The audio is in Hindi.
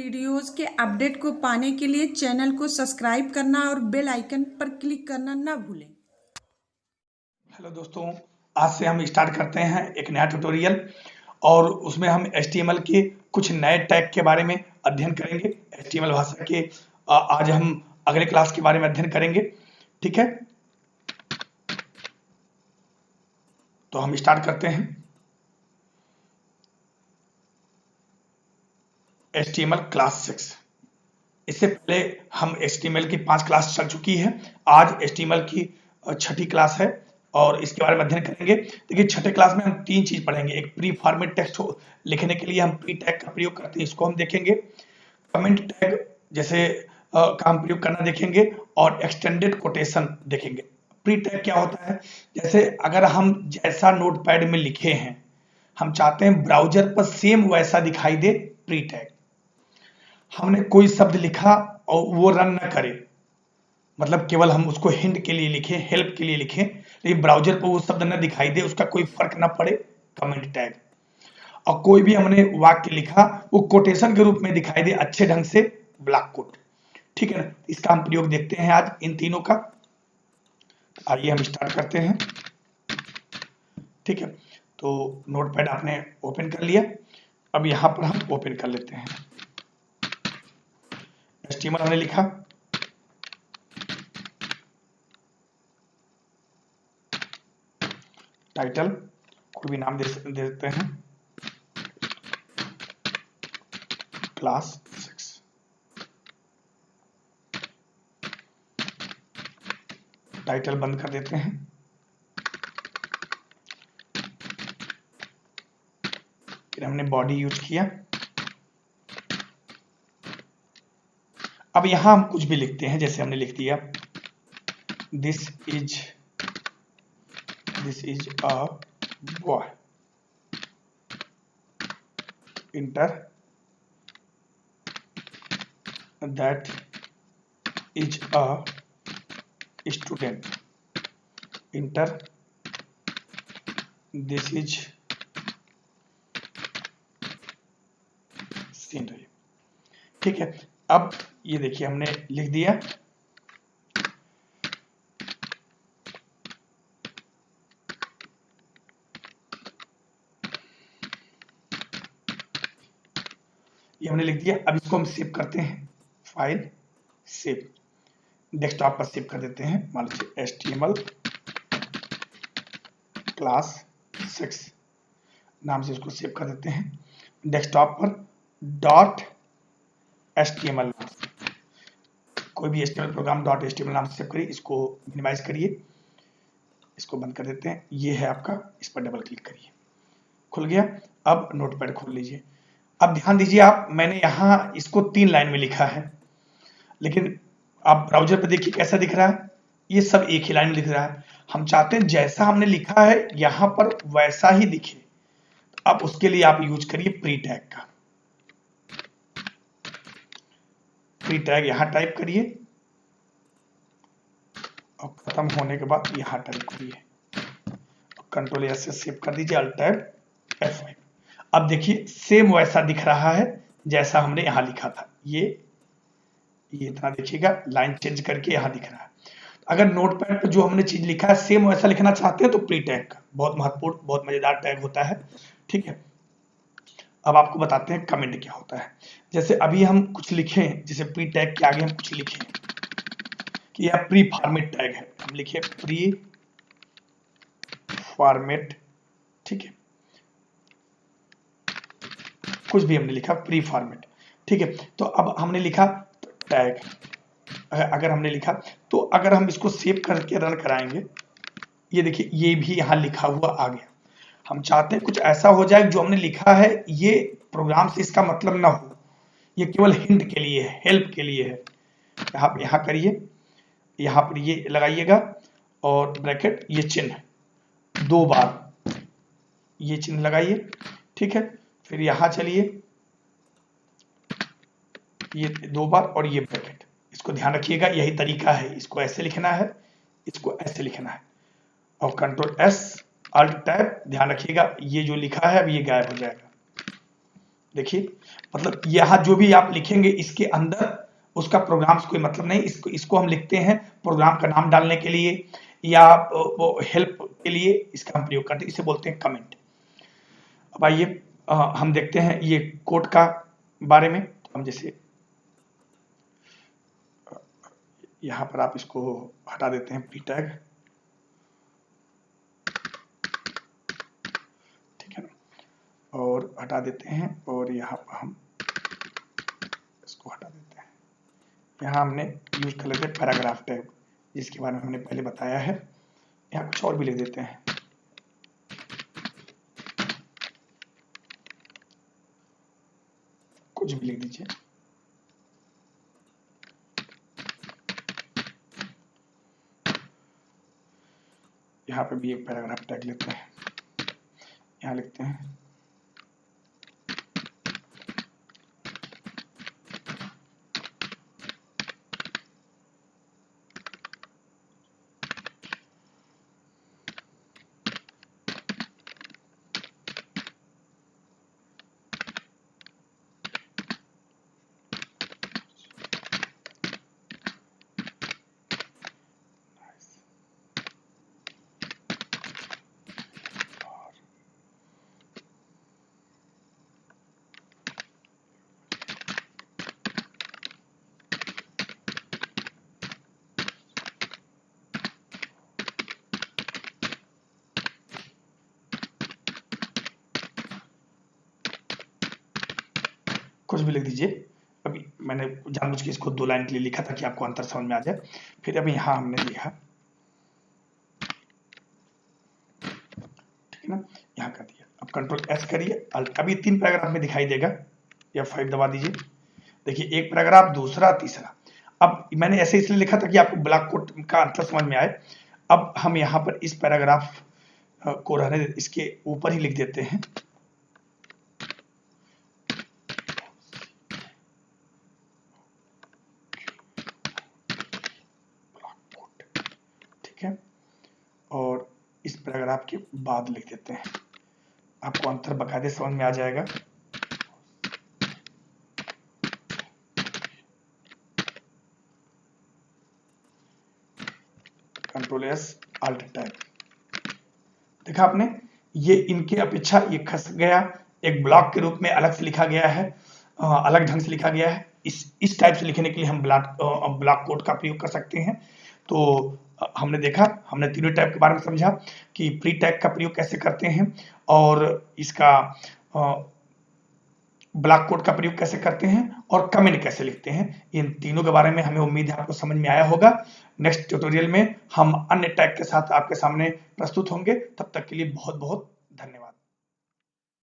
वीडियोस के अपडेट को पाने के लिए चैनल को सब्सक्राइब करना और बेल आइकन पर क्लिक करना ना भूलें। हेलो दोस्तों, आज से हम स्टार्ट करते हैं एक नया ट्यूटोरियल और उसमें हम HTML के कुछ नए टैग के बारे में अध्ययन करेंगे। HTML भाषा के आज हम अगले क्लास के बारे में अध्ययन करेंगे। ठीक है, तो हम स्टार्ट करते हैं। HTML class 6। इससे पहले हम HTML की 5 क्लास चल चुकी है। आज HTML की 6ठी क्लास है और इसके बारे में अध्ययन करेंगे। देखिए, 6ठे क्लास में हम 3 चीज पढ़ेंगे। एक प्री फॉर्मेट टेक्स्ट लिखने के लिए हम प्री टैग का प्रयोग करते हैं, इसको हम देखेंगे। कमेंट टैग जैसे का हम प्रयोग करना देखेंगे और एक्सटेंडेड कोटेशन देखेंगे। प्री टैग क्या होता है? जैसे अगर हम जैसा नोटपैड में लिखे हैं, हम चाहते हैं ब्राउजर पर सेम वैसा दिखाई दे। प्री टैग, हमने कोई शब्द लिखा और वो रन ना करे, मतलब केवल हम उसको हिंट के लिए लिखें, हेल्प के लिए लिखें, लेकिन ब्राउजर पर वो शब्द न दिखाई दे, उसका कोई फर्क ना पड़े, कमेंट टैग। और कोई भी हमने वाक्य लिखा वो कोटेशन के रूप में दिखाई दे अच्छे ढंग से, ब्लॉक कोट। ठीक है ना, इसका हम प्रयोग देखते हैं आज इन तीनों का। आइए हम स्टार्ट करते हैं। ठीक है, तो नोटपैड आपने ओपन कर लिया। अब यहां पर हम ओपन कर लेते हैं। HTML हमने लिखा, टाइटल कोई भी नाम दे देते हैं, क्लास 6। टाइटल बंद कर देते हैं। फिर हमने बॉडी यूज किया। अब यहां हम कुछ भी लिखते हैं, जैसे हमने लिख दिया this is a boy, inter that is a student, inter this is scenery. ठीक है, अब ये देखिए हमने लिख दिया। ये हमने लिख दिया। अब इसको हम सेव करते हैं, फाइल सेव, डेस्कटॉप पर सेव कर देते हैं। मान लीजिए HTML क्लास 6 नाम से इसको सेव कर देते हैं डेस्कटॉप पर। .html नाम से कोई भी HTML प्रोग्राम .html नाम से सेव करिए। इसको मिनिमाइज करिए, इसको बंद कर देते हैं। ये है आपका, इस पर डबल क्लिक करिए, खुल गया। अब नोटपैड खोल लीजिए। अब ध्यान दीजिए आप, मैंने यहां इसको 3 लाइन में लिखा है, लेकिन आप ब्राउजर पे देखिए कैसा दिख रहा है। ये सब एक ही लाइन में लिख रहा है। हम चाहते हैं जैसा हमने लिखा है यहां पर वैसा ही दिखे। अब उसके लिए आप यूज करिए प्री टैग का। प्री टैग यहां टाइप करिए और खत्म होने के बाद यहां टाइप करिए, कंट्रोल एस से सेव कर दीजिए, अल्ट टैब F5। अब देखिए सेम वैसा दिख रहा है जैसा हमने यहां लिखा था। ये इतना देखिएगा, लाइन चेंज करके यहां दिख रहा है। अगर नोटपैड पर जो हमने चीज लिखा है सेम वैसा लिखना चाहते हैं तो प्री टैग का बहुत महत्वपूर्ण, बहुत मजेदार टैग होता है। ठीक है, अब आपको बताते हैं कमेंट क्या होता है। जैसे अभी हम कुछ लिखें, जैसे प्री टैग के आगे हम कुछ लिखें कि यह प्री फॉर्मेट टैग है, हम लिखे प्री फॉर्मेट। ठीक है, कुछ भी हमने लिखा प्री फॉर्मेट। ठीक है, तो अब हमने लिखा टैग, अगर हमने लिखा तो अगर हम इसको सेव करके रन कराएंगे, ये देखिए ये भी यहां लिखा हुआ आ गया। हम चाहते हैं कुछ ऐसा हो जाए जो हमने लिखा है ये प्रोग्राम से इसका मतलब ना हो, ये केवल हिंट के लिए है, हेल्प के लिए है। यहां करिए, यहां पर ये लगाइएगा और ब्रैकेट, ये चिन्ह 2 बार ये चिन्ह लगाइए। ठीक है, फिर यहां चलिए, ये 2 बार और ये ब्रैकेट, इसको ध्यान रखिएगा, यही तरीका है। इसको ऐसे लिखना है, इसको ऐसे लिखना है, और कंट्रोल S अल्ट टैब, ध्यान रखिएगा ये जो लिखा है अब ये गायब हो जाएगा, देखिए, मतलब यहाँ जो भी आप लिखेंगे इसके अंदर उसका प्रोग्राम से कोई मतलब नहीं, इसको हम लिखते हैं प्रोग्राम का नाम डालने के लिए या वो हेल्प के लिए इसका हम प्रयोग करते हैं, इसे बोलते हैं कमेंट। अब आइए हम देखते हैं ये कोड का बारे में। हम जैसे यहाँ पर आप इसको हटा देते हैं प्री टैग, ठीक है ना, और हटा देते हैं और यहाँ पर हम इसको हटा देते हैं। यहाँ हमने यूज कर लेते हैं पैराग्राफ टैग, जिसके बारे में हमने पहले बताया है। यहाँ कुछ और भी लिख देते हैं, कुछ भी लिख दीजिए। यहाँ पे भी एक पैराग्राफ टैग लेते हैं, यहाँ लिखते हैं कुछ भी लिख दीजिए। अभी मैंने जानबूझ के इसको 2 लाइन के लिए लिखा था कि आपको अंतर समझ में आ जाए। फिर अभी यहाँ हमने लिखा, ठीक है ना, यहाँ कर दिया। अब कंट्रोल एस करिए, अभी 3 पैराग्राफ में दिखाई देगा, F5 दबा दीजिए। देखिए, एक पैराग्राफ, दूसरा, तीसरा। अब मैंने ऐसे इसलिए लिखा था कि आपको ब्लॉक कोड का अंतर समझ में आए। अब हम यहाँ पर इस पैराग्राफ को रहने इसके ऊपर ही लिख देते हैं, ठीक है, और इस पैराग्राफ के बाद लिख देते हैं। आपको अंतर बकायदे समझ में आ जाएगा। कंट्रोल एस अल्ट टैब, देखा आपने, ये इनके अपेक्षा ये खस गया, एक ब्लॉक के रूप में अलग से लिखा गया है, अलग ढंग से लिखा गया है। इस टाइप से लिखने के लिए हम ब्लॉक कोड का प्रयोग कर सकते हैं। तो हमने देखा, हमने तीनों टाइप के बारे में समझा कि प्री टैग का प्रयोग कैसे करते हैं और इसका ब्लॉक कोड का प्रयोग कैसे करते हैं और कमेंट कैसे लिखते हैं। इन तीनों के बारे में हमें उम्मीद है आपको समझ में आया होगा। नेक्स्ट ट्यूटोरियल में हम अन्य टैग के साथ आपके सामने प्रस्तुत होंगे। तब तक के लिए बहुत बहुत धन्यवाद।